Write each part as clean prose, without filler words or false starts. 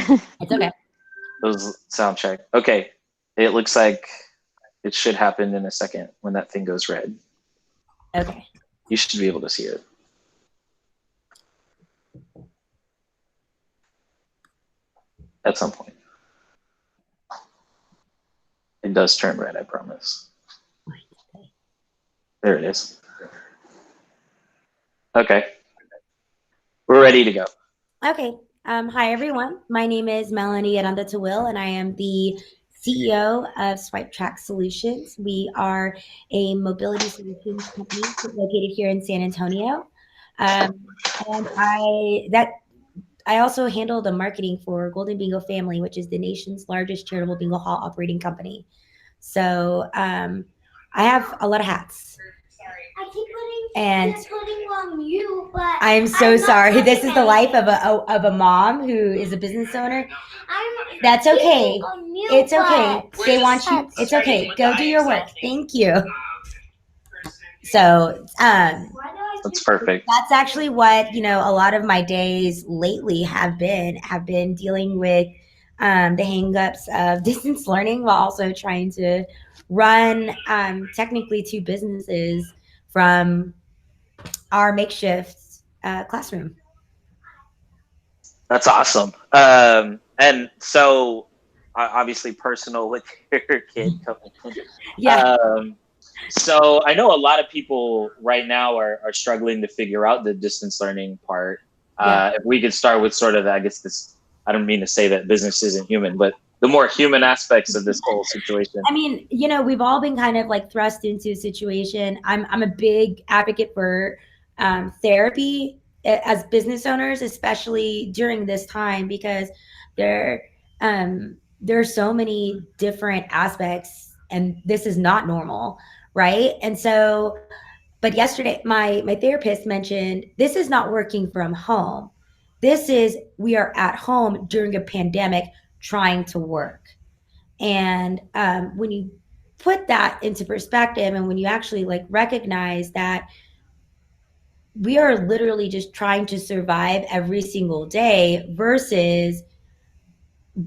It's okay. Those sound check. Okay. It looks like it should happen in a second when that thing goes red. Okay. You should be able to see it. At some point. It does turn red, I promise. There it is. Okay. We're ready to go. Okay. Hi, everyone. My name is Melanie Tawil, and I am the CEO of Swipetrack Solutions. We are a mobility solutions company located here in San Antonio. And I also handle the marketing for Golden Bingo Family, which is the nation's largest charitable bingo hall operating company. So I have a lot of hats. I keep And putting on mute, but I'm so sorry. This is the life of a mom who is a business owner. That's okay. It's okay. They want you. It's okay. Go do your work. Thank you. So That's perfect. That's actually what a lot of my days lately have been dealing with the hangups of distance learning while also trying to run technically two businesses from our makeshift classroom. That's awesome. And so obviously personal with your kid coming in. Yeah. So I know a lot of people right now are struggling to figure out the distance learning part. If we could start with sort of, I guess this, I don't mean to say that business isn't human, but the more human aspects of this whole situation. I mean, we've all been kind of like thrust into a situation. I'm a big advocate for therapy as business owners, especially during this time, because there are so many different aspects, and this is not normal, right? And so, but yesterday, my therapist mentioned this is not working from home. This is we are at home during a pandemic trying to work. And when you put that into perspective, and when you actually like recognize that we are literally just trying to survive every single day versus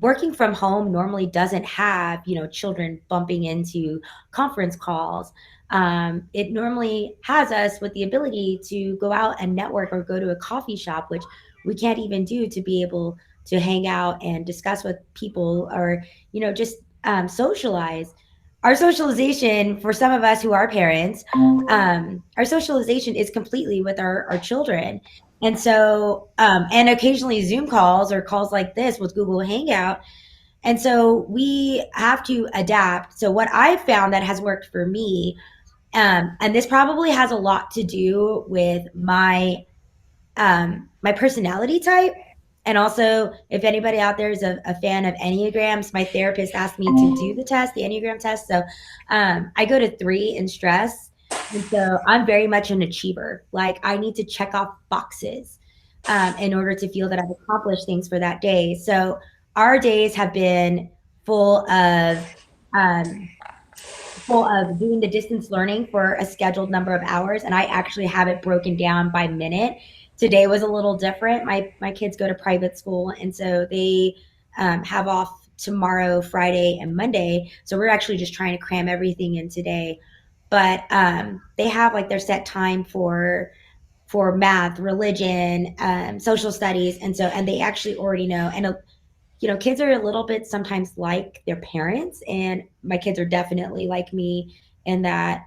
working from home normally doesn't have children bumping into conference calls. It normally has us with the ability to go out and network or go to a coffee shop, which we can't even do, to be able to hang out and discuss with people, or just socialize. Our socialization, for some of us who are parents, our socialization is completely with our children. And so, and occasionally Zoom calls or calls like this with Google Hangout. And so we have to adapt. So what I found that has worked for me, and this probably has a lot to do with my personality type. And also, if anybody out there is a fan of Enneagrams, my therapist asked me to do the test, the Enneagram test. So I go to 3 in stress. And so I'm very much an achiever. Like, I need to check off boxes in order to feel that I've accomplished things for that day. So our days have been full of doing the distance learning for a scheduled number of hours. And I actually have it broken down by minute. Today was a little different. My kids go to private school, and so they have off tomorrow, Friday, and Monday. So we're actually just trying to cram everything in today. But they have like their set time for math, religion, social studies, and they actually already know. And kids are a little bit sometimes like their parents, and my kids are definitely like me in that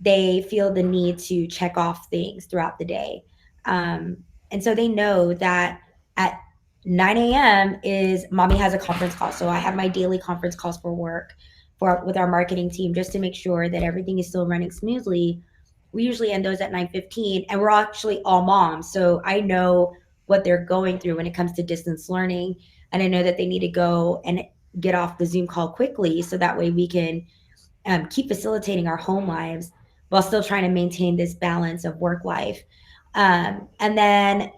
they feel the need to check off things throughout the day. And so they know that at 9 a.m. is mommy has a conference call. So I have my daily conference calls for work with our marketing team, just to make sure that everything is still running smoothly. We usually end those at 9:15, and we're actually all moms. So I know what they're going through when it comes to distance learning. And I know that they need to go and get off the Zoom call quickly, so that way we can keep facilitating our home lives while still trying to maintain this balance of work life. And then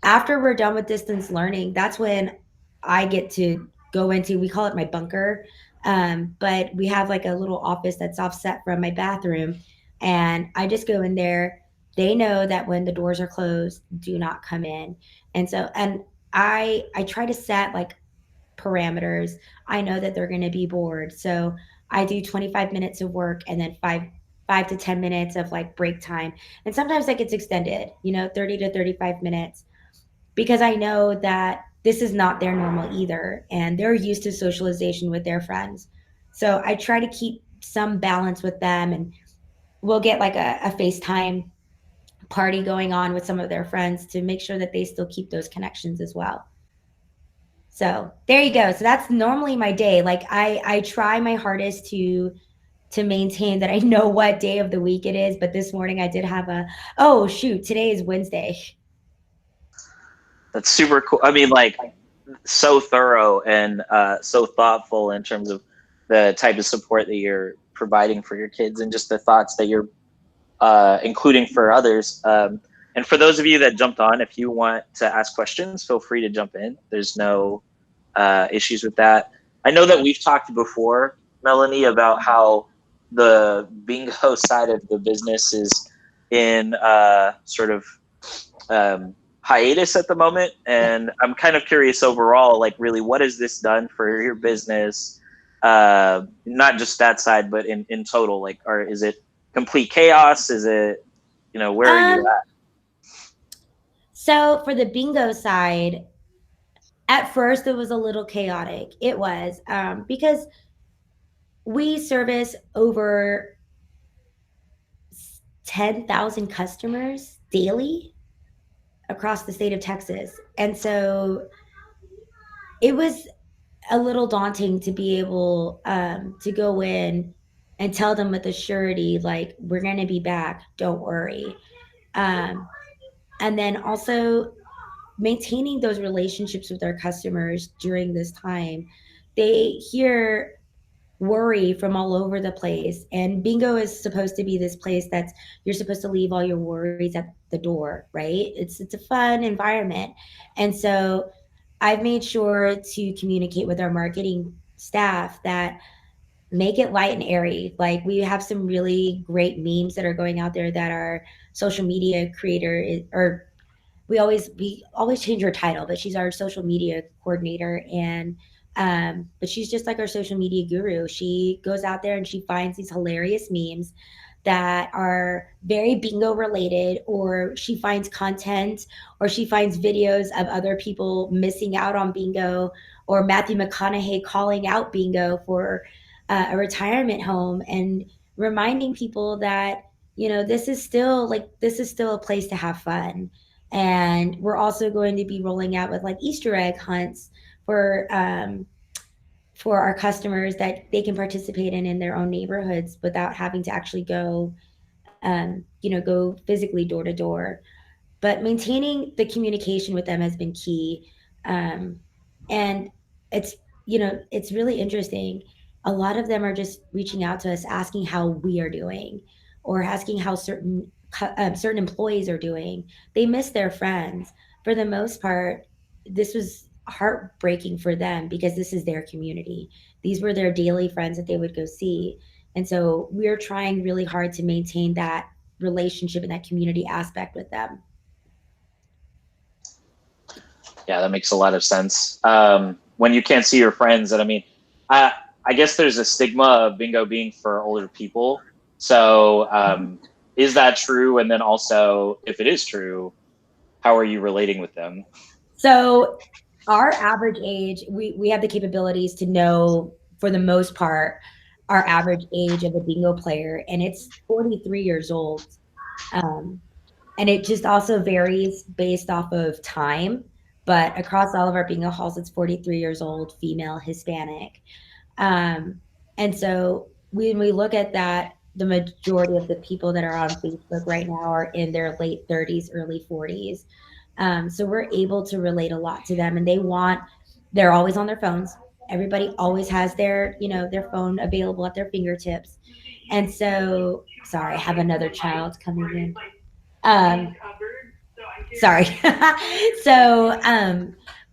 after we're done with distance learning, that's when I get to go into, we call it my bunker. But we have like a little office that's offset from my bathroom. And I just go in there. They know that when the doors are closed, do not come in. And so, and I try to set like parameters. I know that they're going to be bored. So I do 25 minutes of work and then 5 to 10 minutes of like break time. And sometimes that gets extended, 30 to 35 minutes, because I know that this is not their normal either. And they're used to socialization with their friends. So I try to keep some balance with them, and we'll get like a FaceTime party going on with some of their friends to make sure that they still keep those connections as well. So there you go. So that's normally my day. Like I try my hardest to maintain that I know what day of the week it is. But this morning I did have oh shoot, today is Wednesday. That's super cool. I mean, like, so thorough and so thoughtful in terms of the type of support that you're providing for your kids and just the thoughts that you're including for others. And for those of you that jumped on, if you want to ask questions, feel free to jump in. There's no issues with that. I know that we've talked before, Melanie, about how the bingo side of the business is in sort of hiatus at the moment. And I'm kind of curious overall, like, really, what has this done for your business? Not just that side, but in total, like, or is it complete chaos? Is it, where are you at? So for the bingo side, at first it was a little chaotic. It was because we service over 10,000 customers daily across the state of Texas. And so it was a little daunting to be able to go in and tell them with a surety, like, we're going to be back, don't worry. Um, and then also maintaining those relationships with our customers during this time. They hear worry from all over the place, and bingo is supposed to be this place that's you're supposed to leave all your worries at the door, right? It's a fun environment. And so I've made sure to communicate with our marketing staff that make it light and airy. Like, we have some really great memes that are going out there that our social media creator or we always change her title, but she's our social media coordinator. And but she's just like our social media guru. She goes out there and she finds these hilarious memes that are very bingo related, or she finds content, or she finds videos of other people missing out on bingo, or Matthew McConaughey calling out bingo for a retirement home, and reminding people that this is still a place to have fun. And we're also going to be rolling out with like Easter egg hunts for our customers that they can participate in their own neighborhoods without having to actually go physically door to door. But maintaining the communication with them has been key. And it's it's really interesting. A lot of them are just reaching out to us asking how we are doing, or asking how certain employees are doing. They miss their friends. For the most part, this was heartbreaking for them because this is their community. These were their daily friends that they would go see. And so we're trying really hard to maintain that relationship and that community aspect with them. Yeah, that makes a lot of sense. When you can't see your friends, and I mean, I guess there's a stigma of bingo being for older people. So is that true? And then also, if it is true, how are you relating with them? So our average age, we have the capabilities to know, for the most part, our average age of a bingo player, and it's 43 years old. Um, and it just also varies based off of time. But across all of our bingo halls, it's 43 years old, female, Hispanic. Um, and so when we look at that, the majority of the people that are on Facebook right now are in their late 30s, early 40s. So we're able to relate a lot to them, and they're always on their phones. Everybody always has their phone available at their fingertips. And so, sorry, I have another child coming in. Sorry. So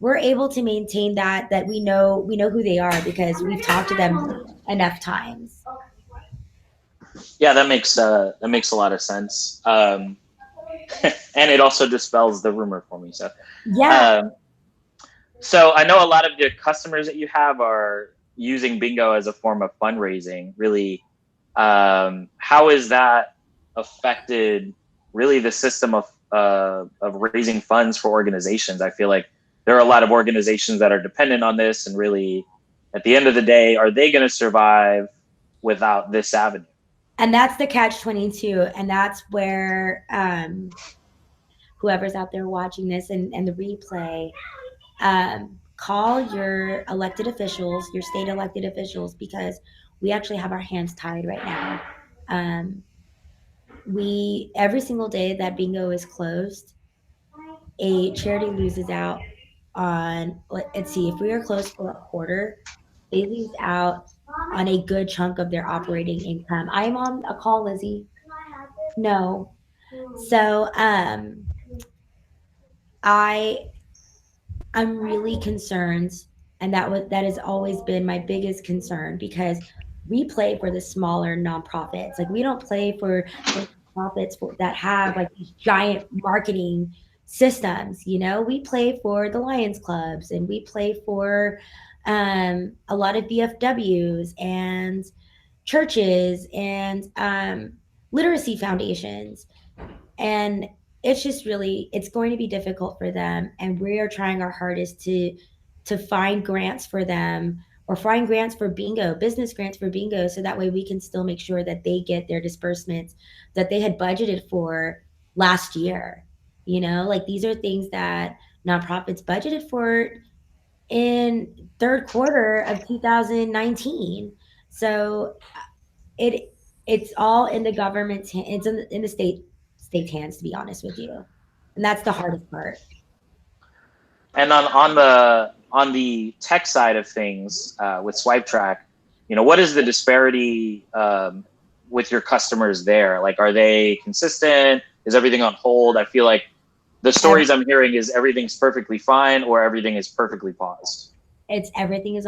we're able to maintain that we know who they are because we've talked to them enough times. Yeah, that makes a lot of sense. And it also dispels the rumor for me. So Yeah. So I know a lot of the customers that you have are using bingo as a form of fundraising. Really, how has that affected really the system of raising funds for organizations? I feel like there are a lot of organizations that are dependent on this, and really, at the end of the day, are they going to survive without this avenue? And that's the catch-22, and that's where whoever's out there watching this and the replay, call your elected officials, your state elected officials, because we actually have our hands tied right now. We every single day that bingo is closed, a charity loses out on, let's see, if we are closed for a quarter, they lose out on a good chunk of their operating income. I'm on a call, Lizzie. No. So I I'm really concerned, and that has always been my biggest concern, because we play for the smaller nonprofits. Like, we don't play for nonprofits that have like these giant marketing systems. We play for the Lions clubs, and we play for a lot of VFWs and churches and literacy foundations. And it's going to be difficult for them, and we are trying our hardest to find grants for them, or find grants for bingo, business grants for bingo, so that way we can still make sure that they get their disbursements that they had budgeted for last year. Like, these are things that nonprofits budgeted for in third quarter of 2019. So it it's all in the government's hand. It's in the state's hands, to be honest with you, and that's the hardest part. And on the tech side of things, with Swipetrack, what is the disparity with your customers there? Like, are they consistent? Is everything on hold? I feel like the stories I'm hearing is everything's perfectly fine or everything is perfectly paused. It's everything's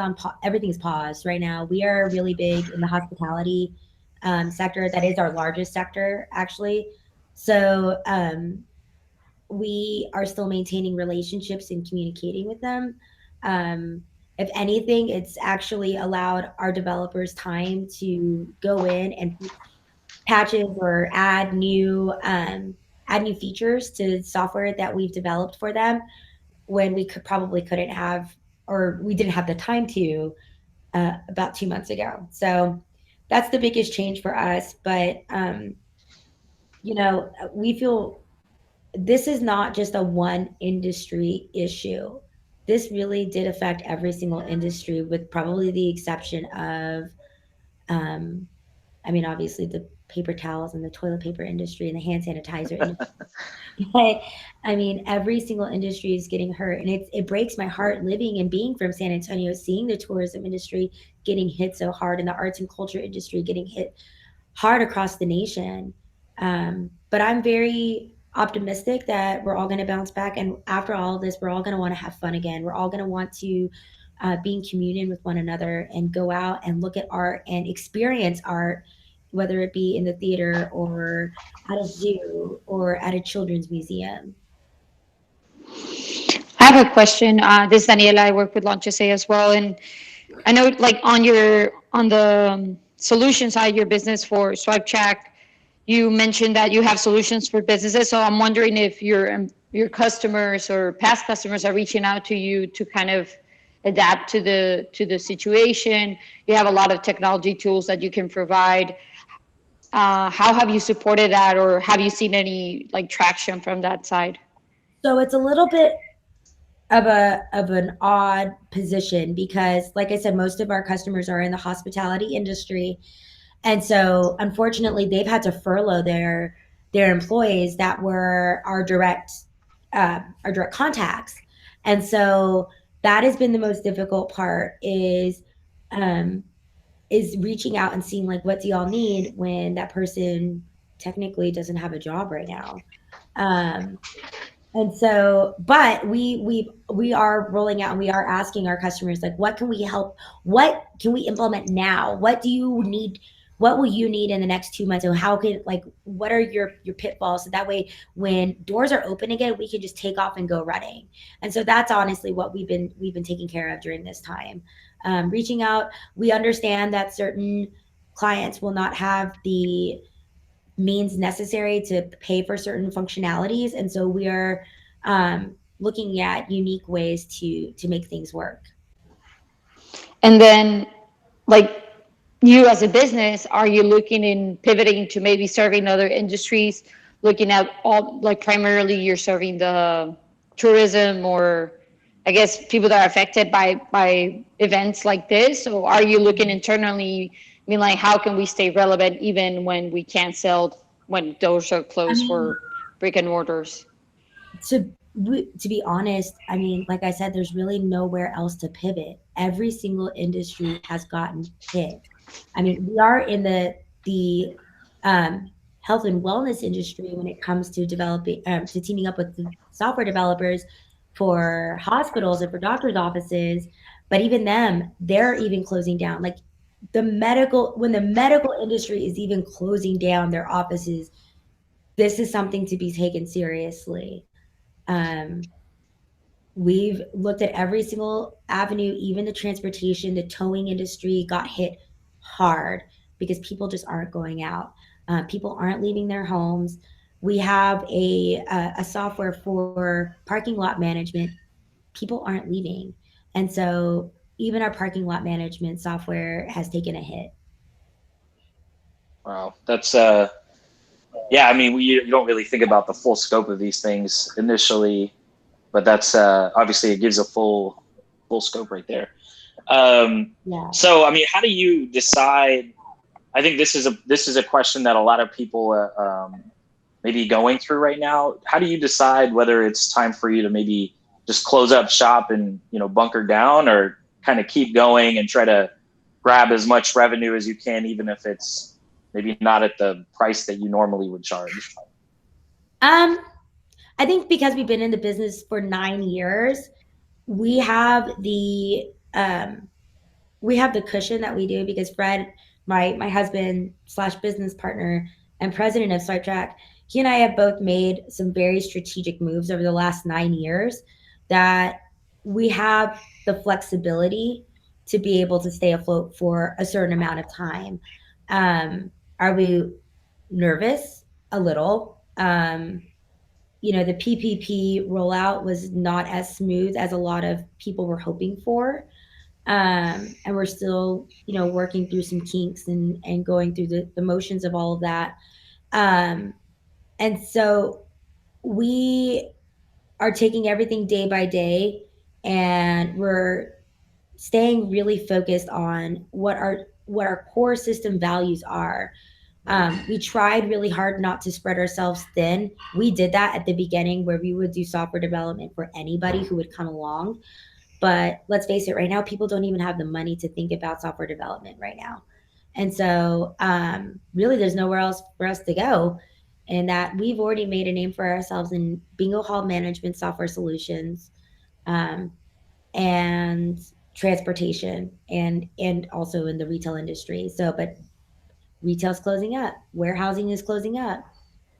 paused right now. We are really big in the hospitality sector. That is our largest sector, actually. So we are still maintaining relationships and communicating with them. If anything, it's actually allowed our developers time to go in and patches or add new features to software that we've developed for them, when we couldn't have, or we didn't have the time to, about 2 months ago. So that's the biggest change for us. But we feel this is not just a one industry issue. This really did affect every single industry, with probably the exception of, obviously, the paper towels and the toilet paper industry and the hand sanitizer industry. But every single industry is getting hurt, and it breaks my heart living and being from San Antonio, seeing the tourism industry getting hit so hard, and the arts and culture industry getting hit hard across the nation. But I'm very optimistic that we're all going to bounce back, and after all of this, we're all going to want to have fun again. We're all going to want to be in communion with one another and go out and look at art and experience art, whether it be in the theater or at a zoo or at a children's museum. I have a question. This is Daniela. I work with Launch SA as well, and I know, like, on the solution side, your business for Swipetrack, you mentioned that you have solutions for businesses. So I'm wondering if your customers or past customers are reaching out to you to kind of adapt to the situation. You have a lot of technology tools that you can provide. How have you supported that, or have you seen any traction from that side? So it's a little bit of an odd position, because, like I said, most of our customers are in the hospitality industry, and so unfortunately they've had to furlough their employees that were our direct contacts. And so that has been the most difficult part, is reaching out and seeing, like, what do y'all need, when that person technically doesn't have a job right now. And so, but we are rolling out, and we are asking our customers, like, what can we implement now? What do you need? what will you need in the next 2 months? So how can, like, what are your pitfalls? So that way, when doors are open again, we can just take off and go running. And so that's honestly what we've been taking care of during this time. Reaching out, we understand that certain clients will not have the means necessary to pay for certain functionalities, and so we are looking at unique ways to make things work. And then, like, you as a business, are you looking in pivoting to maybe serving other industries, looking at all, like, primarily you're serving the tourism, or I guess people that are affected by events like this? Or are you looking internally, I mean, like, how can we stay relevant even when we can't sell, when doors are closed for brick and mortars? To be honest, I mean, like I said, there's really nowhere else to pivot. Every single industry has gotten hit. I mean, we are in the health and wellness industry when it comes to developing, to teaming up with the software developers for hospitals and for doctors' offices. But even them, they're even closing down. Like, when the medical industry is even closing down their offices, this is something to be taken seriously. Um, we've looked at every single avenue, even the transportation, the towing industry got hit hard because people just aren't going out. People aren't leaving their homes. We have a software for parking lot management. People aren't leaving. And so even our parking lot management software has taken a hit. Wow, that's yeah. I mean, you don't really think about the full scope of these things initially, but that's obviously it gives a full scope right there. Yeah. So, I mean, how do you decide? I think this is a question that a lot of people maybe going through right now. How do you decide whether it's time for you to maybe just close up shop and, bunker down, or kind of keep going and try to grab as much revenue as you can, even if it's maybe not at the price that you normally would charge? I think because we've been in the business for 9 years, we have the cushion that we do, because Fred, my husband slash business partner and president of Swipetrack, he and I have both made some very strategic moves over the last 9 years that we have the flexibility to be able to stay afloat for a certain amount of time. Are we nervous? A little. The PPP rollout was not as smooth as a lot of people were hoping for. And we're still, working through some kinks and going through the motions of all of that. And so we are taking everything day by day, and we're staying really focused on what our core system values are. We tried really hard not to spread ourselves thin. We did that at the beginning, where we would do software development for anybody who would come along. But let's face it, right now, people don't even have the money to think about software development right now. And so really, there's nowhere else for us to go. And that we've already made a name for ourselves in bingo hall management software solutions, and transportation, and also in the retail industry. So, but retail's closing up, warehousing is closing up.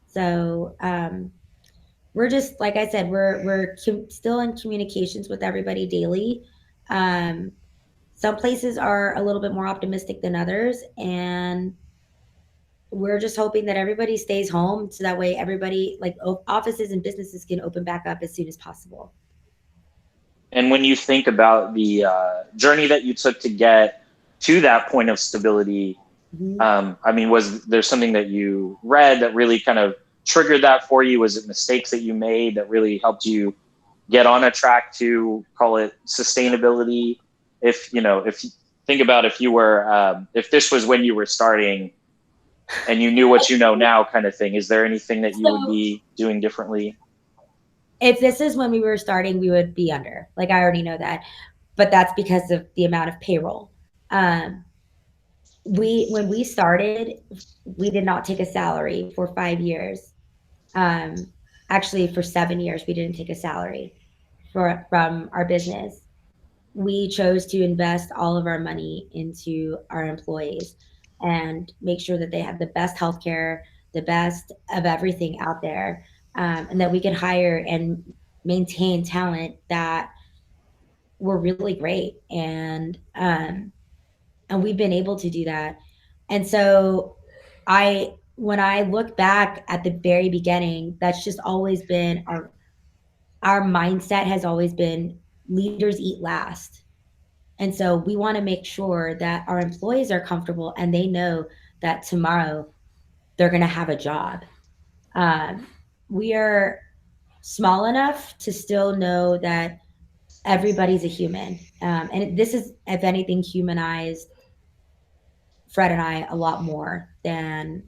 So we're just, like I said, we're still in communications with everybody daily. Some places are a little bit more optimistic than others, and we're just hoping that everybody stays home, so that way everybody, like, offices and businesses, can open back up as soon as possible. And when you think about the journey that you took to get to that point of stability, I mean, was there something that you read that really kind of triggered that for you? Was it mistakes that you made that really helped you get on a track to, call it, sustainability? If you think about, if you were, if this was when you were starting and you knew what you know now, kind of thing, is there anything that you would be doing differently? If this is when we were starting, we would be under. Like, I already know that, but that's because of the amount of payroll. When we started, we did not take a salary for 5 years. Actually, for 7 years, we didn't take a salary from our business. We chose to invest all of our money into our employees. and make sure that they have the best healthcare, the best of everything out there, and that we can hire and maintain talent that were really great. And we've been able to do that. And so when I look back at the very beginning, that's just always been our mindset has always been leaders eat last. And so we want to make sure that our employees are comfortable and they know that tomorrow they're going to have a job. Um, we are small enough to still know that everybody's a human. And this is, if anything, humanized Fred and I a lot more than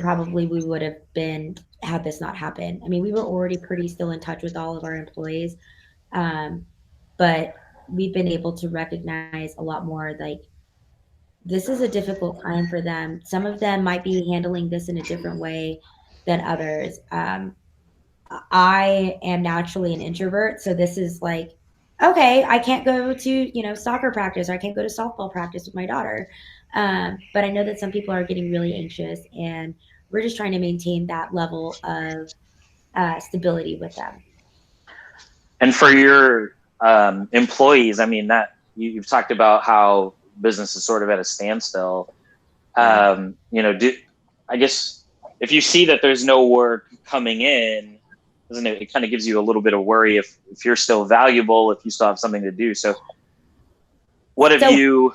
probably we would have been had this not happened. I mean, we were already pretty still in touch with all of our employees, but we've been able to recognize a lot more like this is a difficult time for them. Some of them might be handling this in a different way than others. I am naturally an introvert, so this is like, okay, I can't go to soccer practice, or I can't go to softball practice with my daughter. But I know that some people are getting really anxious, and we're just trying to maintain that level of stability with them. And for your employees, I mean, that you've talked about how business is sort of at a standstill. I guess if you see that there's no work coming in, doesn't it? It kind of gives you a little bit of worry if you're still valuable, if you still have something to do. So, what have you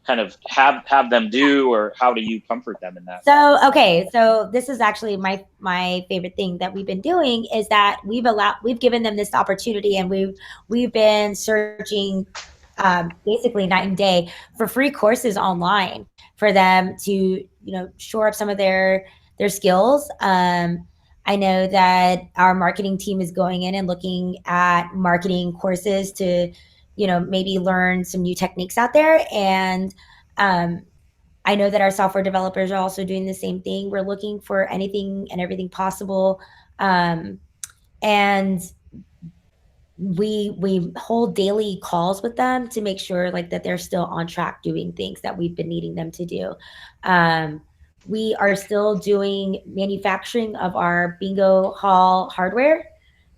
kind of have them do, or how do you comfort them in that? So this is actually my favorite thing that we've been doing is that we've given them this opportunity, and we've been searching basically night and day for free courses online for them to shore up some of their skills. I know that our marketing team is going in and looking at marketing courses to maybe learn some new techniques out there. And I know that our software developers are also doing the same thing. We're looking for anything and everything possible. And we hold daily calls with them to make sure like that they're still on track doing things that we've been needing them to do. We are still doing manufacturing of our bingo hall hardware.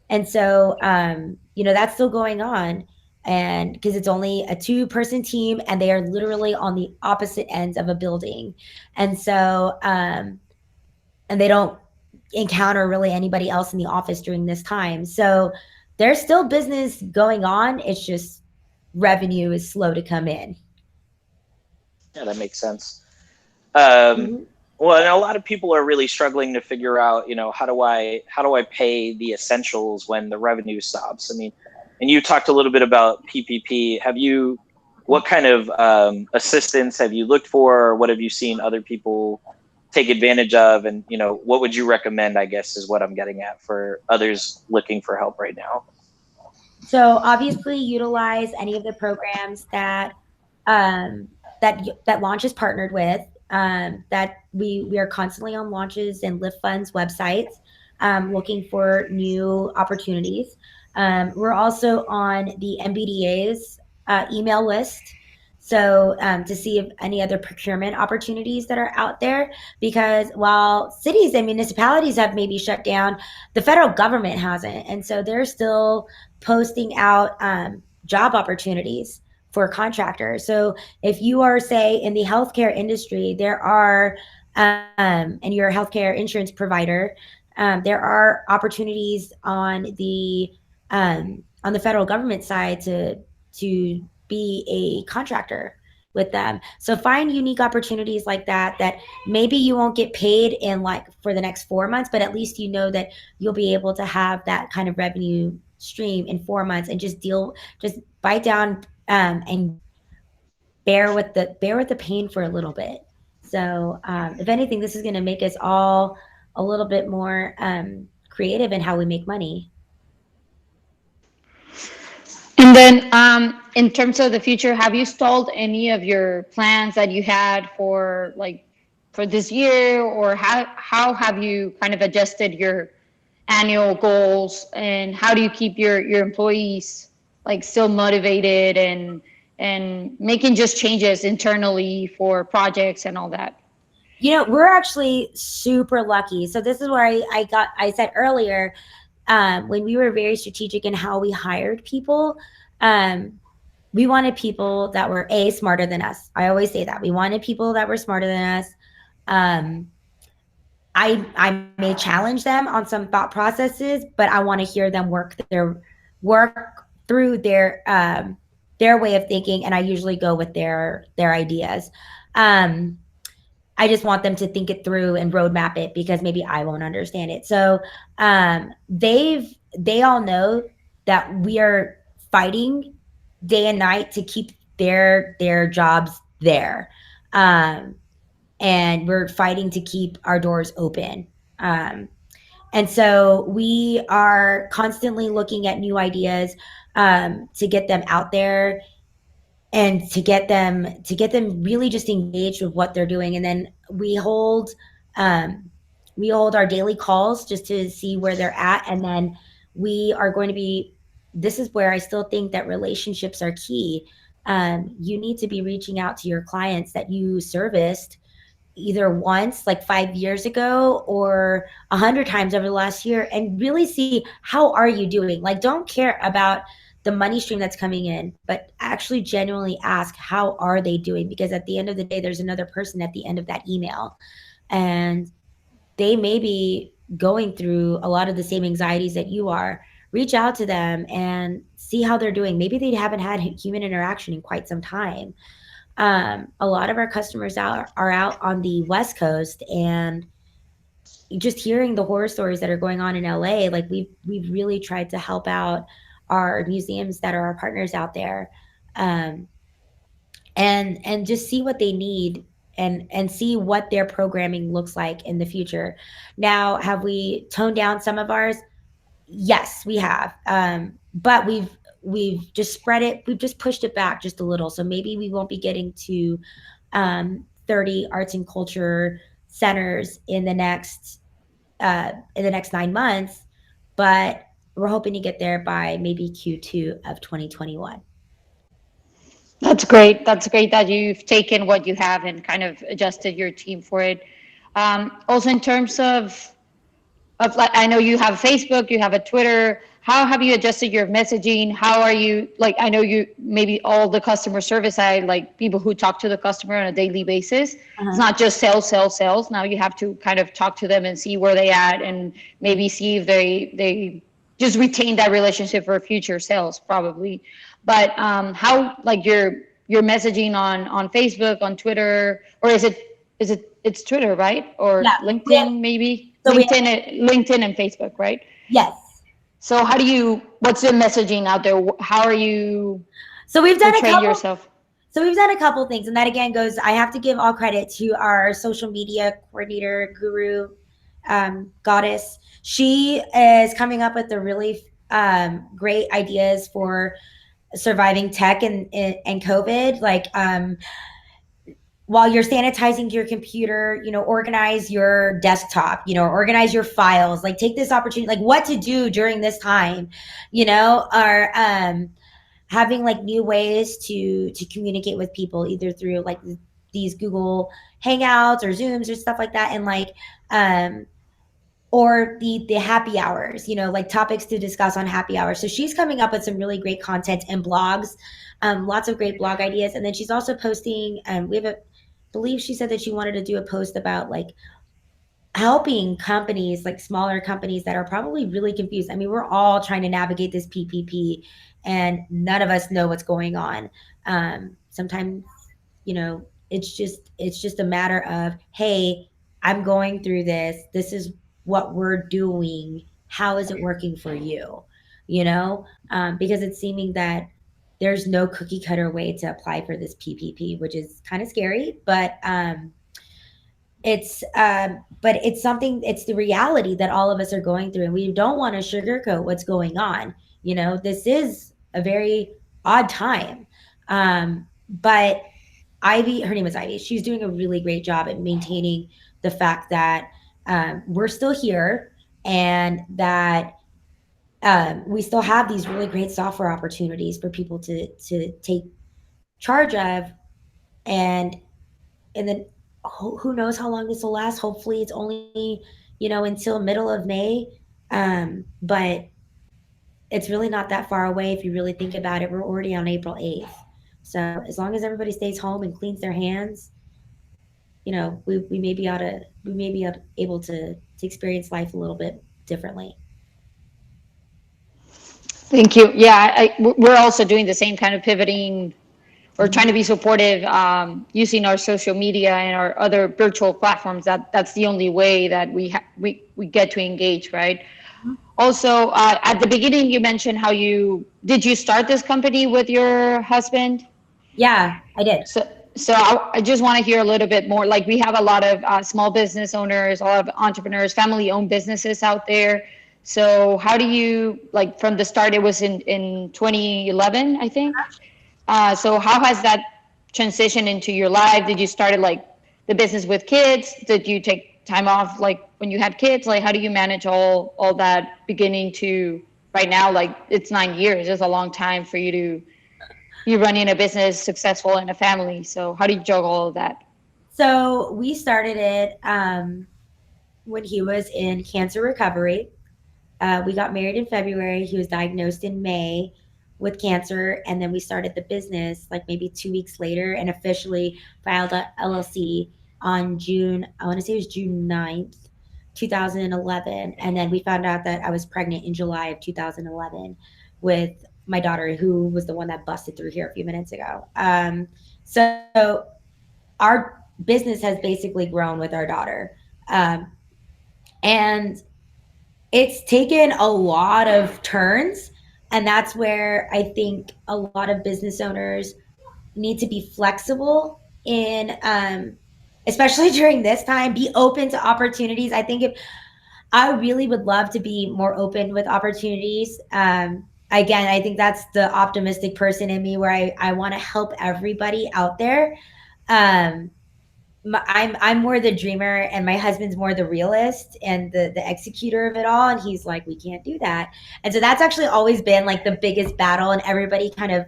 And so, that's still going on. And because it's only a 2-person team and they are literally on the opposite ends of a building. And so, and they don't encounter really anybody else in the office during this time. So there's still business going on. It's just revenue is slow to come in. Yeah, that makes sense. Well, and a lot of people are really struggling to figure out, how do I pay the essentials when the revenue stops? I mean, and you talked a little bit about PPP. What kind of assistance have you looked for? Or what have you seen other people take advantage of? And, what would you recommend, I guess, is what I'm getting at for others looking for help right now? So obviously utilize any of the programs that Launch is partnered with. That we are constantly on Launches and Lift Funds websites, looking for new opportunities. We're also on the MBDA's email list. So to see if any other procurement opportunities that are out there, because while cities and municipalities have maybe shut down, the federal government hasn't. And so they're still posting out job opportunities for contractors. So if you are, say, in the healthcare industry, there are, and you're a healthcare insurance provider, there are opportunities on the federal government side to be a contractor with them. So find unique opportunities like that maybe you won't get paid in like for the next 4 months, but at least that you'll be able to have that kind of revenue stream in 4 months and just bite down and bear with the pain for a little bit. So if anything, this is going to make us all a little bit more creative in how we make money. And then in terms of the future, have you stalled any of your plans that you had for this year, or how have you kind of adjusted your annual goals, and how do you keep your employees like still motivated and and making just changes internally for projects and all that? We're actually super lucky. So this is where I said earlier, when we were very strategic in how we hired people, we wanted people that were smarter than us. I always say that we wanted people that were smarter than us. Um, I may challenge them on some thought processes, but I want to hear them work through their way of thinking, and I usually go with their ideas. Um, I just want them to think it through and roadmap it because maybe I won't understand it. So they all know that we are fighting day and night to keep their jobs there. Um, and we're fighting to keep our doors open. And so we are constantly looking at new ideas to get them out there and to get them really just engaged with what they're doing. And then we hold our daily calls just to see where they're at. And then we are going to be, this is where I still think that relationships are key. You need to be reaching out to your clients that you serviced either once like 5 years ago or 100 times over the last year, and really see how are you doing. Like, don't care about the money stream that's coming in, but actually genuinely ask how are they doing, because at the end of the day there's another person at the end of that email, and they may be going through a lot of the same anxieties that you are. Reach out to them and see how they're doing. Maybe they haven't had human interaction in quite some time. A lot of our customers are out on the West Coast, and just hearing the horror stories that are going on in LA, like we've really tried to help out our museums that are our partners out there, um, and just see what they need, and see what their programming looks like in the future. Now, have we toned down some of ours? Yes, we have. But we've just spread it. We've just pushed it back just a little. So maybe we won't be getting to 30 arts and culture centers in the next 9 months, but we're hoping to get there by maybe Q2 of 2021. That's great. That's great that you've taken what you have and kind of adjusted your team for it. Also, in terms of like, I know you have Facebook, you have a Twitter. How have you adjusted your messaging? How are you, like, I know you maybe all the customer service side, like people who talk to the customer on a daily basis. It's not just sales, sales, sales. Now you have to kind of talk to them and see where they at, and maybe see if they just retain that relationship for future sales, probably. But how, like, your messaging on Facebook, on Twitter, or it's Twitter, right? Or Yeah. LinkedIn, maybe? So LinkedIn and Facebook, right? Yes. So what's the messaging out there? How are you So we've done a portraying couple. yourself? So we've done a couple things, and that again goes. I have to give all credit to our social media coordinator, guru, goddess. She is coming up with the really great ideas for surviving tech and COVID. Like, while you're sanitizing your computer, organize your desktop, organize your files, like take this opportunity, like what to do during this time, or having like new ways to communicate with people, either through like these Google Hangouts or Zooms or stuff like that. And like, or the happy hours, like topics to discuss on happy hours. So she's coming up with some really great content and blogs, lots of great blog ideas. And then she's also posting, believe she said that she wanted to do a post about like helping companies, like smaller companies that are probably really confused. I mean, we're all trying to navigate this PPP, and none of us know what's going on. Sometimes, it's just a matter of, hey, I'm going through this. This is what we're doing. How is it working for you? Because it's seeming that there's no cookie cutter way to apply for this PPP, which is kind of scary, but it's something, it's the reality that all of us are going through, and we don't want to sugarcoat what's going on. This is a very odd time. But Ivy, her name is Ivy, she's doing a really great job at maintaining the fact that we're still here, and that we still have these really great software opportunities for people to take charge of, and then who knows how long this will last. Hopefully it's only, until middle of May. But it's really not that far away if you really think about it. We're already on April 8th. So as long as everybody stays home and cleans their hands, we may be able to experience life a little bit differently. Thank you. Yeah, we're also doing the same kind of pivoting. We're trying to be supportive, using our social media and our other virtual platforms. That's the only way that we get to engage, right? Also, at the beginning, you mentioned how did you start this company with your husband? Yeah, I did. So I just want to hear a little bit more. Like, we have a lot of small business owners, a lot of entrepreneurs, family-owned businesses out there. So how do you, like, from the start, it was in 2011, I think. So how has that transitioned into your life? Did you start like the business with kids? Did you take time off like when you had kids? Like, how do you manage all that beginning to right now? Like, it's 9 years. It's a long time for you running a business, successful, and a family. So how do you juggle all of that? So we started it when he was in cancer recovery. We got married in February. He was diagnosed in May with cancer, and then we started the business like maybe 2 weeks later, and officially filed a LLC on June. I want to say it was June 9th, 2011, and then we found out that I was pregnant in July of 2011 with my daughter, who was the one that busted through here a few minutes ago. So our business has basically grown with our daughter, and it's taken a lot of turns, and that's where I think a lot of business owners need to be flexible in, especially during this time, be open to opportunities. I think if I really would love to be more open with opportunities. Again, I think that's the optimistic person in me, where I want to help everybody out there. um, I'm more the dreamer, and my husband's more the realist and the executor of it all. And he's like, we can't do that. And so that's actually always been like the biggest battle. And everybody kind of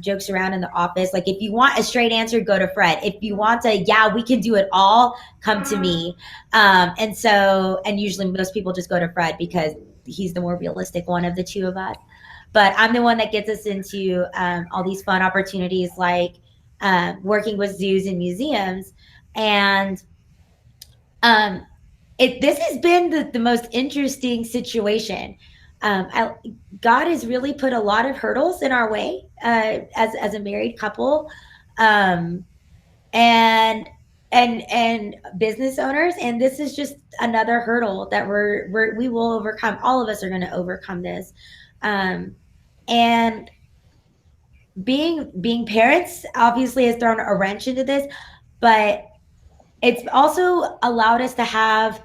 jokes around in the office, like, if you want a straight answer, go to Fred. If you want yeah, we can do it all, come to me. And usually most people just go to Fred because he's the more realistic one of the two of us. But I'm the one that gets us into all these fun opportunities, like working with zoos and museums. And this has been the most interesting situation. God has really put a lot of hurdles in our way as a married couple, um, and and business owners. And this is just another hurdle that we will overcome. All of us are going to overcome this. And being parents obviously has thrown a wrench into this, but it's also allowed us to have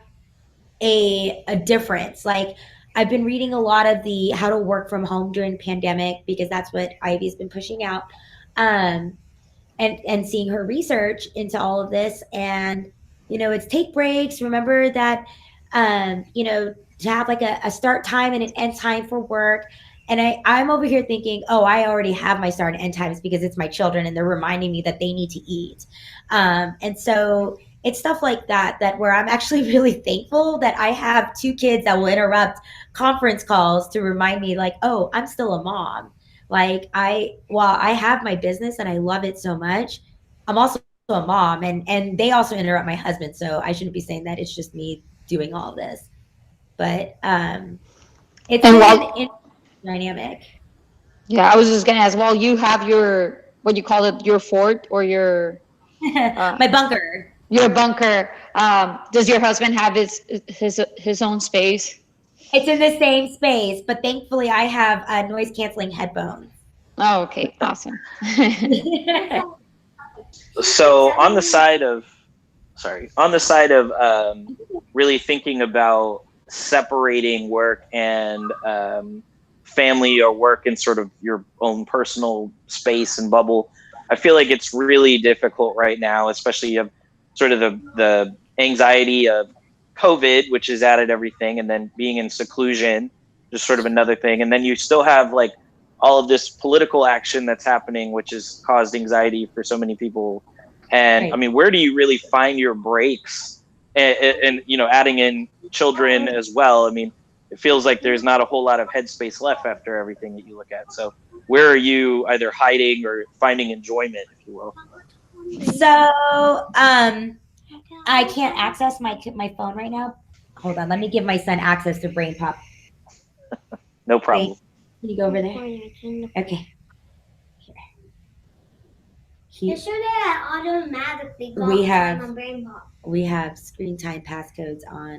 a difference. Like, I've been reading a lot of the how to work from home during the pandemic, because that's what Ivy's been pushing out, um, and seeing her research into all of this. And it's take breaks. Remember that, to have like a start time and an end time for work. And I'm over here thinking, oh, I already have my start and end times because it's my children and they're reminding me that they need to eat. And so it's stuff like that where I'm actually really thankful that I have two kids that will interrupt conference calls to remind me, like, oh, I'm still a mom. Like, while I have my business and I love it so much, I'm also a mom, and they also interrupt my husband. So I shouldn't be saying that it's just me doing all this. But it's And been while, dynamic. yeah, I was just gonna ask, well, you have your, what you call it, your fort or uh, My bunker. your bunker. Does your husband have his own space? It's in the same space, but thankfully I have noise canceling headphones. Oh, okay, awesome. So on the side of really thinking about separating work and family, or work in sort of your own personal space and bubble, I feel like it's really difficult right now, especially you have sort of the anxiety of COVID, which has added everything, and then being in seclusion, just sort of another thing. And then you still have like all of this political action that's happening, which has caused anxiety for so many people. And Right. I mean, where do you really find your breaks? And you know, adding in children as well. I mean, it feels like there's not a whole lot of headspace left after everything that you look at. So where are you either hiding or finding enjoyment, if you will? So, I can't access my phone right now. Hold on, let me give my son access to Brain Pop. No Brain, problem. can you go over there? Okay. Here. Yesterday I automatically got We have- my brain pop. We have screen time passcodes on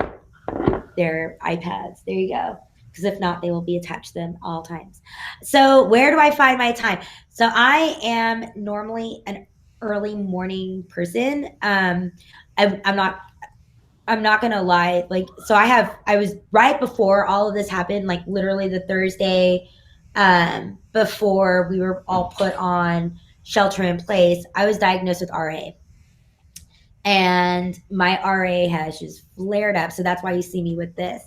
their iPads. There you go. Because if not, they will be attached to them all times. So where do I find my time? So I am normally an early morning person. I'm not gonna lie. Like, so I was right before all of this happened, like literally the Thursday before we were all put on shelter in place. I was diagnosed with RA. And my RA has just flared up. So that's why you see me with this.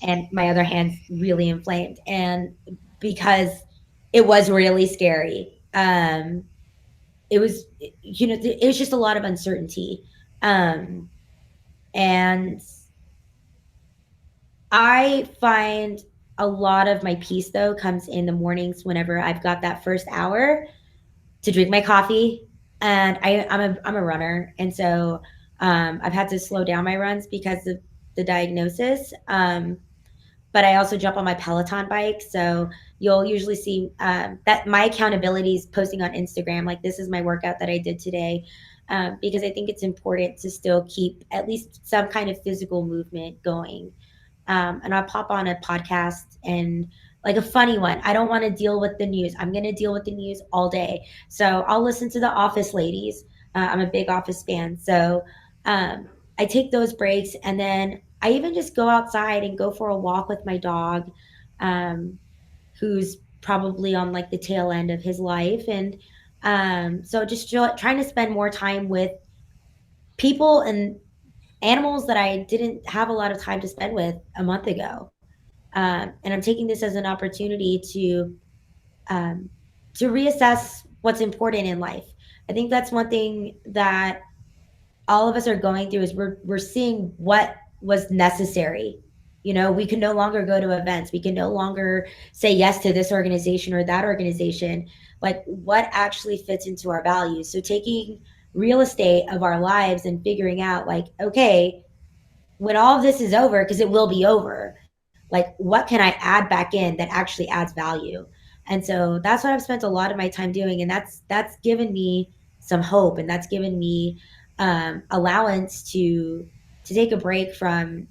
And my other hand's really inflamed. And because it was really scary. It was, you know, it was just a lot of uncertainty. And I find a lot of my peace, though, comes in the mornings whenever I've got that first hour to drink my coffee. And I'm a runner. And so I've had to slow down my runs because of the diagnosis. But I also jump on my Peloton bike. So you'll usually see that my accountability is posting on Instagram. Like, this is my workout that I did today. Because I think it's important to still keep at least some kind of physical movement going. And I'll pop on a podcast and like a funny one. I don't want to deal with the news. I'm going to deal with the news all day. So I'll listen to the Office ladies. I'm a big Office fan. So I take those breaks, and then I even just go outside and go for a walk with my dog, who's probably on like the tail end of his life. And so just trying to spend more time with people and animals that I didn't have a lot of time to spend with a month ago. And I'm taking this as an opportunity to reassess what's important in life. I think that's one thing that all of us are going through is we're seeing what was necessary. You know, we can no longer go to events. We can no longer say yes to this organization or that organization. Like, what actually fits into our values? So taking real estate of our lives and figuring out, like, okay, when all of this is over, because it will be over, like, what can I add back in that actually adds value? And so that's what I've spent a lot of my time doing. And that's given me some hope, and that's given me allowance to take a break from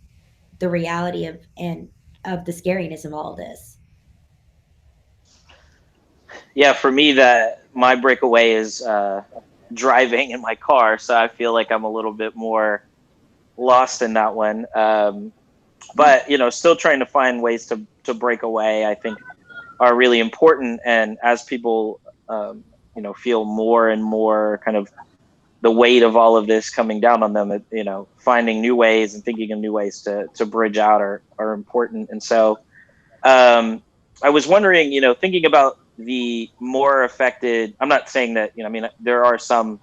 the reality of the scariness of all of this. Yeah, for me, that my breakaway is driving in my car. So I feel like I'm a little bit more lost in that one. But, you know, still trying to find ways to break away, I think are really important. And as people, you know, feel more and more kind of the weight of all of this coming down on them, you know, finding new ways and thinking of new ways to bridge out are important. And so I was wondering, you know, thinking about the more affected, I'm not saying that, you know, I mean, there are some,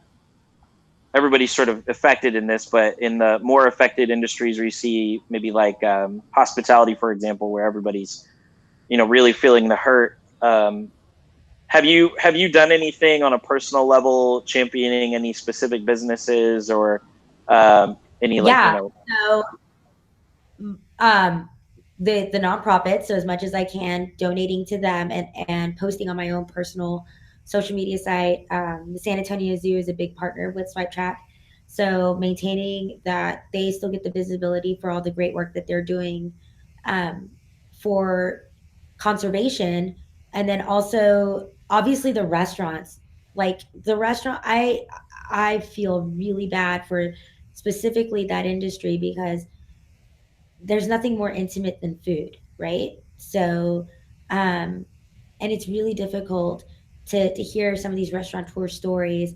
everybody's sort of affected in this, but in the more affected industries where you see maybe like hospitality, for example, where everybody's, you know, really feeling the hurt. Have you done anything on a personal level, championing any specific businesses or any, like, Yeah. you know? So the nonprofits, so as much as I can, donating to them and posting on my own personal social media site. The San Antonio Zoo is a big partner with Swipetrack. So maintaining that they still get the visibility for all the great work that they're doing for conservation. And then also, obviously, the restaurants. Like the restaurant, I feel really bad for specifically that industry because there's nothing more intimate than food, right? So, and it's really difficult to hear some of these restaurateur stories,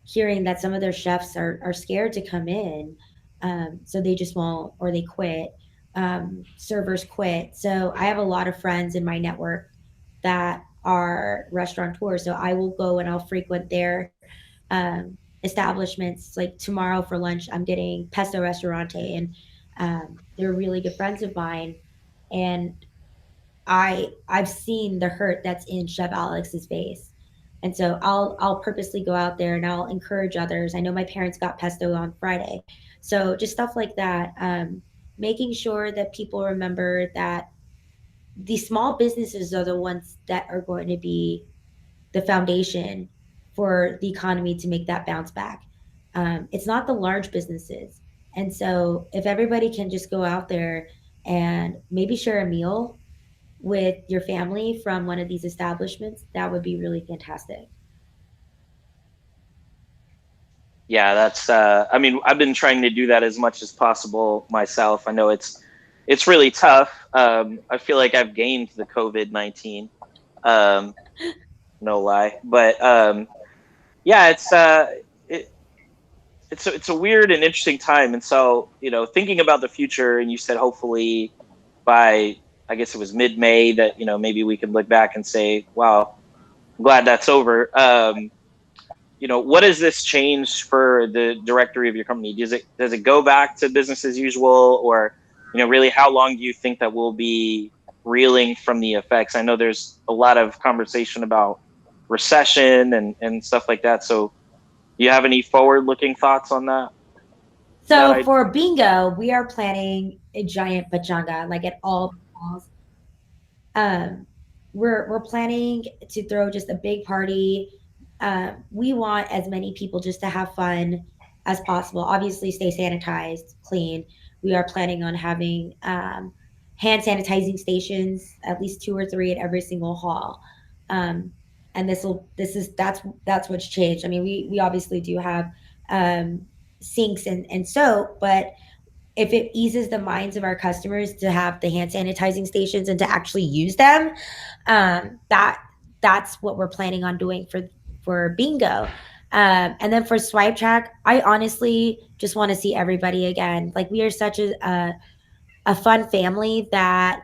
hearing that some of their chefs are scared to come in, so they just won't, or they quit. Servers quit. So I have a lot of friends in my network that are restaurateurs. So I will go and I'll frequent their establishments. Like tomorrow for lunch, I'm getting Pesto Restaurante, and they're really good friends of mine. And I've seen the hurt that's in Chef Alex's face. And so I'll purposely go out there and I'll encourage others. I know my parents got pesto on Friday. So just stuff like that. Making sure that people remember that these small businesses are the ones that are going to be the foundation for the economy to make that bounce back. It's not the large businesses. And so if everybody can just go out there and maybe share a meal with your family from one of these establishments, that would be really fantastic. Yeah, that's I mean, I've been trying to do that as much as possible myself. I know it's really tough. I feel like I've gained the COVID-19. Um, no lie. But yeah, it's a weird and interesting time. And so, thinking about the future, and you said hopefully by, I guess it was mid-May, that, maybe we can look back and say, wow, I'm glad that's over. What does this change for the directory of your company? Does it go back to business as usual, or, really how long do you think that we'll be reeling from the effects? I know there's a lot of conversation about recession and stuff like that. So do you have any forward-looking thoughts on that? So for bingo, we are planning a giant pachanga, like at all malls. Um, we're planning to throw just a big party. We want as many people just to have fun as possible. Obviously, stay sanitized, clean. We are planning on having hand sanitizing stations, at least 2 or 3 at every single hall. Um, and that's what's changed. I mean, we obviously do have sinks and soap, but if it eases the minds of our customers to have the hand sanitizing stations and to actually use them, that's what we're planning on doing for bingo. And then for Swipetrack, I honestly just want to see everybody again. Like, we are such a fun family that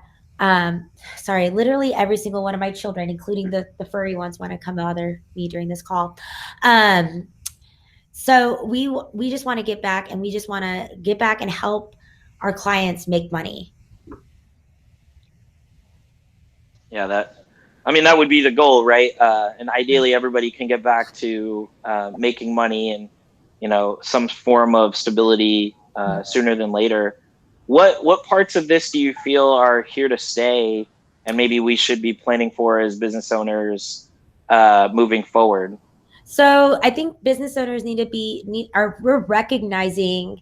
sorry, literally every single one of my children, including the furry ones, want to come bother me during this call. So we just want to get back, and we just want to get back and help our clients make money. Yeah, that would be the goal, right? And ideally, everybody can get back to making money and, some form of stability sooner than later. What parts of this do you feel are here to stay, and maybe we should be planning for as business owners moving forward? So I think business owners we're recognizing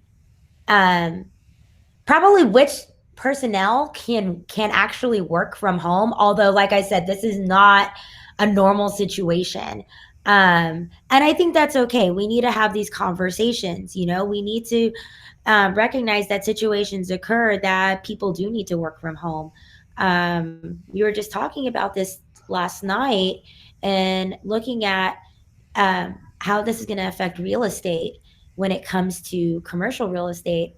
probably which personnel can actually work from home. Although, like I said, this is not a normal situation. And I think that's okay. We need to have these conversations. We need to recognize that situations occur that people do need to work from home. We were just talking about this last night and looking at how this is going to affect real estate when it comes to commercial real estate,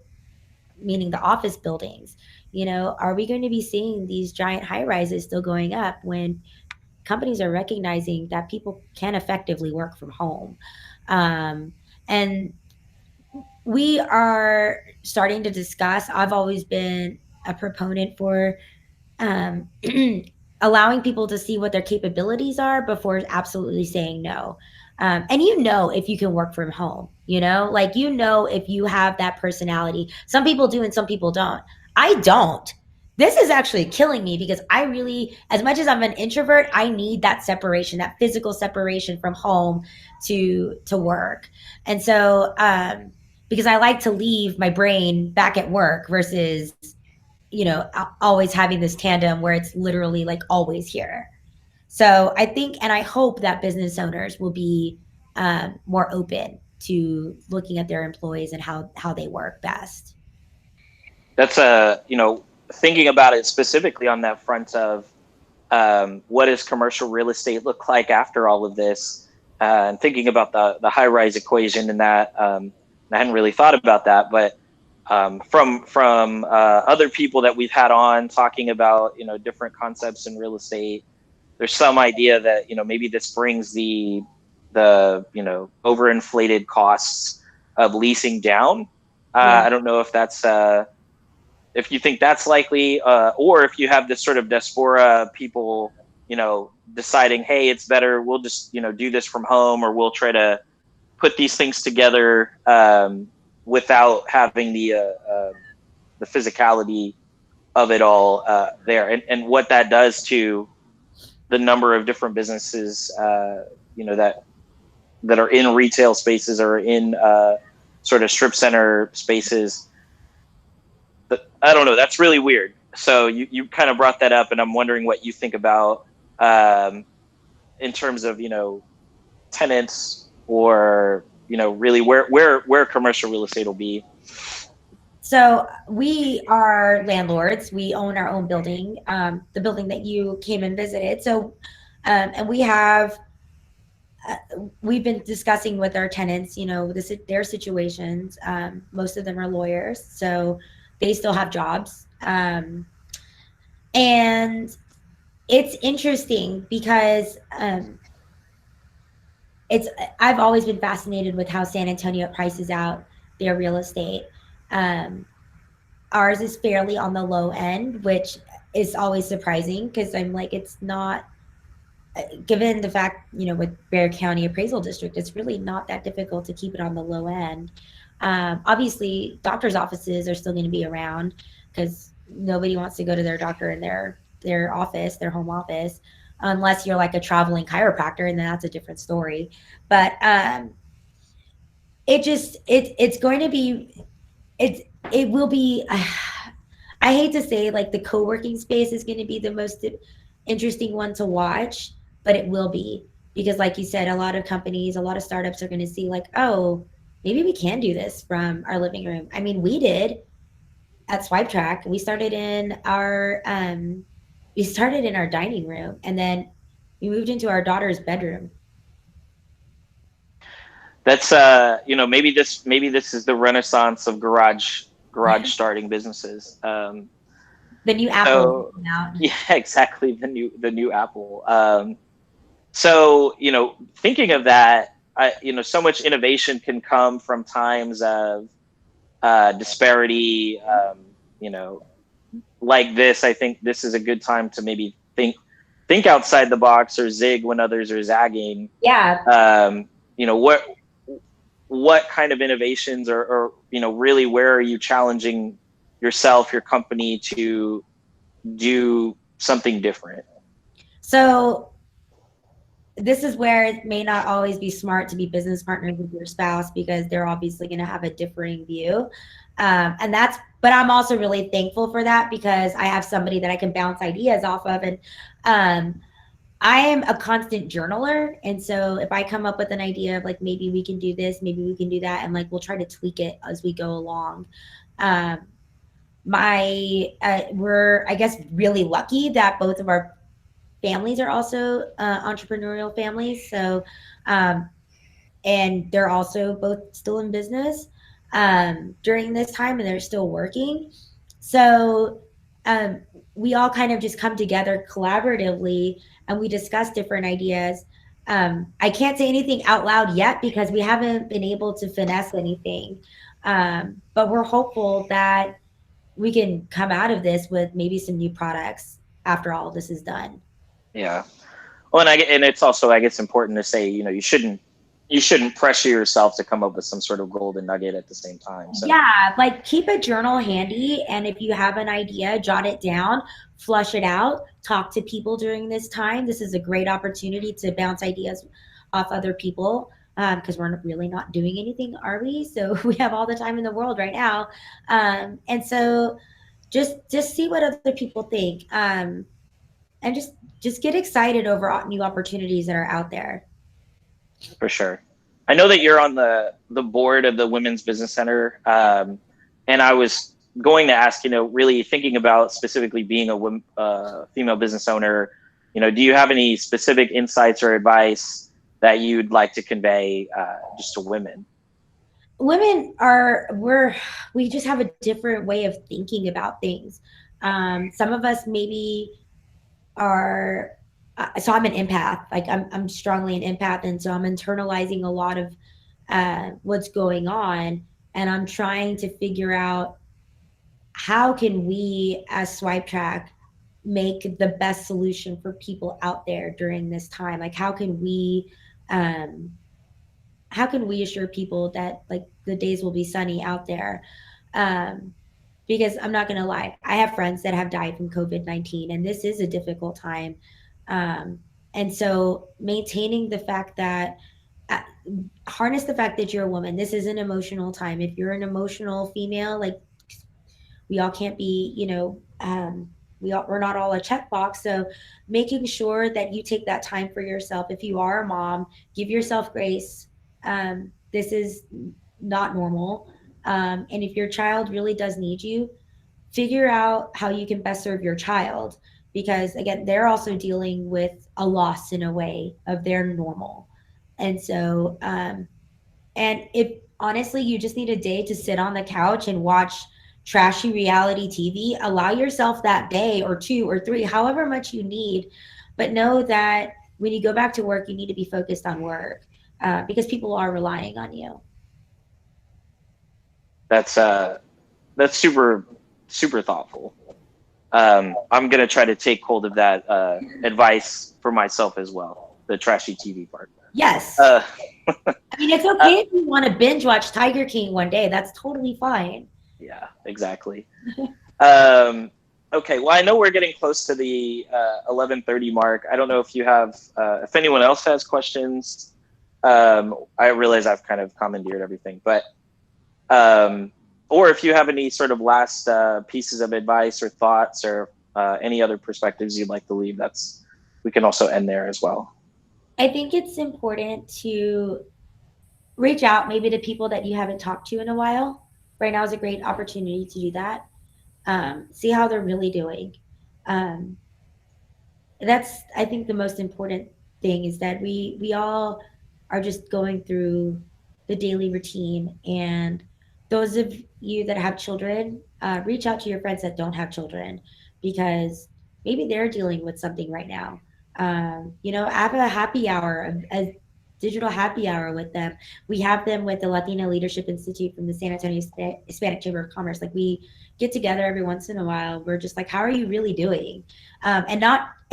meaning the office buildings. Are we going to be seeing these giant high rises still going up when companies are recognizing that people can effectively work from home? And we are starting to discuss. I've always been a proponent for um, allowing people to see what their capabilities are before absolutely saying no. And if you can work from home, if you have that personality. Some people do and some people don't. I don't. This is actually killing me because I really, as much as I'm an introvert, I need that separation, that physical separation from home to work. And so, because I like to leave my brain back at work versus always having this tandem where it's literally like always here. So I think, and I hope that business owners will be more open to looking at their employees and how they work best. That's thinking about it specifically on that front of what does commercial real estate look like after all of this, and thinking about the high rise equation in that. I hadn't really thought about that, but from other people that we've had on talking about different concepts in real estate, there's some idea that, maybe this brings the overinflated costs of leasing down. Yeah. I don't know if that's if you think that's likely, or if you have this sort of diaspora people, deciding, hey, it's better, we'll just do this from home, or we'll try to put these things together without having the physicality of it all there, and what that does to the number of different businesses, that are in retail spaces or in sort of strip center spaces. But I don't know. That's really weird. So you kind of brought that up, and I'm wondering what you think about in terms of tenants, or really where commercial real estate will be. So we are landlords. We own our own building, the building that you came and visited. So, and we've been discussing with our tenants, their situations. Most of them are lawyers, so they still have jobs. And it's interesting because I've always been fascinated with how San Antonio prices out their real estate. Ours is fairly on the low end, which is always surprising because I'm like, it's not, given the fact, with Bexar County Appraisal District, it's really not that difficult to keep it on the low end. Obviously, doctors' offices are still going to be around because nobody wants to go to their doctor in their office, their home office, unless you're like a traveling chiropractor, and then that's a different story. But it's going to be, it will be, I hate to say, like, the co-working space is going to be the most interesting one to watch, but it will be, because like you said, a lot of companies, a lot of startups are going to see like, oh, maybe we can do this from our living room. I mean, we did at Swipetrack. We started in our dining room, and then we moved into our daughter's bedroom. That's maybe this is the renaissance of garage starting businesses. The new Apple. Yeah, exactly, the new Apple. So thinking of that, so much innovation can come from times of disparity. Like this, I think this is a good time to maybe think outside the box, or zig when others are zagging. Yeah. What kind of innovations, or really, where are you challenging yourself, your company, to do something different? So this is where it may not always be smart to be business partners with your spouse, because they're obviously going to have a differing view. But I'm also really thankful for that, because I have somebody that I can bounce ideas off of. And I am a constant journaler. And so if I come up with an idea of like, maybe we can do this, maybe we can do that, and like, we'll try to tweak it as we go along. We're, I guess, really lucky that both of our families are also entrepreneurial families. So, and they're also both still in business during this time, and they're still working. So we all kind of just come together collaboratively, and we discuss different ideas. I can't say anything out loud yet because we haven't been able to finesse anything. But we're hopeful that we can come out of this with maybe some new products after all this is done. Yeah. Well, and it's also, I guess, important to say, you shouldn't pressure yourself to come up with some sort of golden nugget at the same time. So. Yeah, like, keep a journal handy, and if you have an idea, jot it down, flush it out, talk to people during this time. This is a great opportunity to bounce ideas off other people, because we're really not doing anything, are we? So we have all the time in the world right now. And so just see what other people think, and just get excited over new opportunities that are out there. For sure. I know that you're on the board of the Women's Business Center, and I was going to ask, really thinking about specifically being a female business owner, do you have any specific insights or advice that you'd like to convey just to women? Women we just have a different way of thinking about things. Some of us maybe are so I'm an empath. Like I'm strongly an empath, and so I'm internalizing a lot of what's going on, and I'm trying to figure out how can we as Swipetrack make the best solution for people out there during this time. Like um, how can we assure people that like the days will be sunny out there? Um, because I'm not going to lie, I have friends that have died from COVID-19, and this is a difficult time. Um, and so maintaining the fact that uh, harness the fact that you're a woman. This is an emotional time. If you're an emotional female, like we all can't be, we're not all a checkbox. So making sure that you take that time for yourself. If you are a mom, give yourself grace. This is not normal. And if your child really does need you, figure out how you can best serve your child, because again, they're also dealing with a loss in a way of their normal. And so and if honestly you just need a day to sit on the couch and watch trashy reality TV, allow yourself that day or two or three, however much you need. But know that when you go back to work, you need to be focused on work, because people are relying on you. That's super super thoughtful. I'm gonna try to take hold of that advice for myself as well. The trashy TV part. Yes. I mean, it's okay if you want to binge watch Tiger King one day. That's totally fine. Yeah, exactly. Okay, well, I know we're getting close to the 11:30 mark. I don't know if you have, if anyone else has questions. I realize I've kind of commandeered everything, but or if you have any sort of last pieces of advice or thoughts or any other perspectives you'd like to leave, we can also end there as well. I think it's important to reach out maybe to people that you haven't talked to in a while. Right now is a great opportunity to do that. See how they're really doing. Um, that's I think the most important thing is that we all are just going through the daily routine. And those of you that have children, reach out to your friends that don't have children, because maybe they're dealing with something right now. Have a happy hour, a digital happy hour with them. We have them with the Latino Leadership Institute from the San Antonio Hispanic Chamber of Commerce. Like we get together every once in a while. We're just like, how are you really doing? And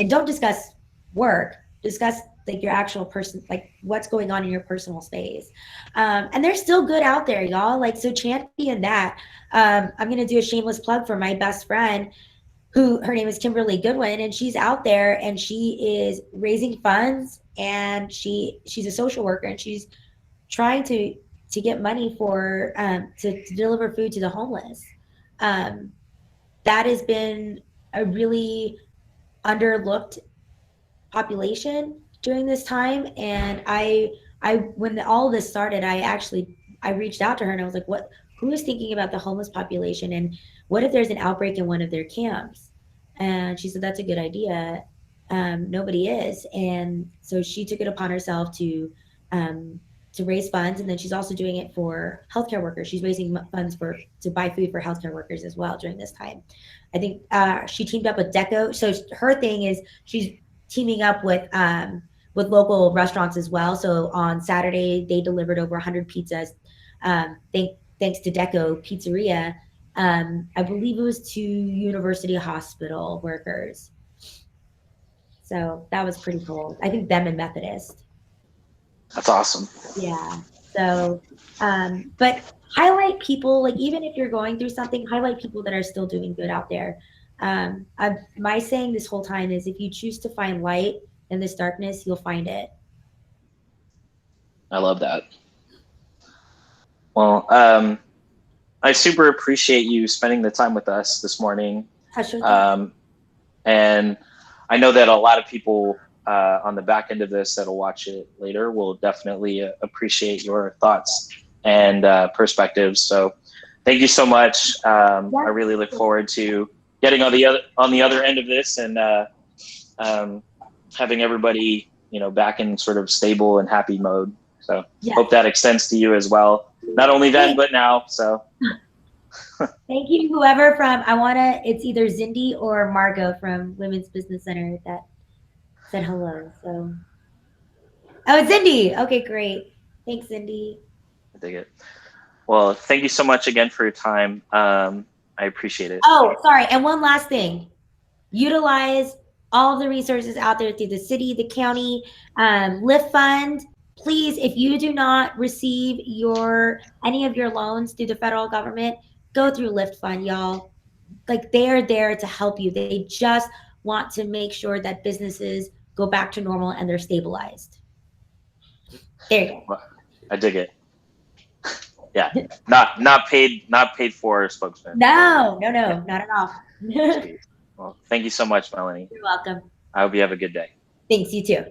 don't discuss work. Discuss like your actual person, like what's going on in your personal space. And they're still good out there, y'all. Like, so champion that. I'm gonna do a shameless plug for my best friend, who her name is Kimberly Goodwin, and she's out there and she is raising funds, and she's a social worker, and she's trying to get money for to deliver food to the homeless. Um, that has been a really underlooked population during this time. And I when all of this started, I reached out to her and I was like, who is thinking about the homeless population, and what if there's an outbreak in one of their camps? And she said, that's a good idea. Nobody is. And so she took it upon herself to raise funds, and then she's also doing it for healthcare workers. She's raising funds to buy food for healthcare workers as well during this time. I think she teamed up with Deco. So her thing is she's teaming up with local restaurants as well. So on Saturday they delivered over 100 pizzas. Thanks to Deco Pizzeria. I believe it was to University Hospital workers. So that was pretty cool. I think them and Methodist. That's awesome. Yeah. So, but highlight people, like even if you're going through something, highlight people that are still doing good out there. My saying this whole time is, if you choose to find light in this darkness, you'll find it. I love that. Well, I super appreciate you spending the time with us this morning. And I know that a lot of people on the back end of this that'll watch it later will definitely appreciate your thoughts and perspectives. So thank you so much. I really look forward to getting on the other end of this, and having everybody, back in sort of stable and happy mode. So hope that extends to you as well. Not only then, but now. So thank you, whoever it's either Zindi or Margot from Women's Business Center that said hello. So, oh, it's Cindy. Okay, great. Thanks, Cindy. I dig it. Well, thank you so much again for your time. I appreciate it. Oh, sorry. And one last thing. Utilize all of the resources out there through the city, the county, Lift Fund. Please, if you do not receive any of your loans through the federal government, go through Lift Fund, y'all. Like, they're there to help you. They just want to make sure that businesses go back to normal and they're stabilized. There you go. Well, I dig it. Yeah, not paid for spokesman. No, not at all. Well, thank you so much, Melanie. You're welcome. I hope you have a good day. Thanks, you too.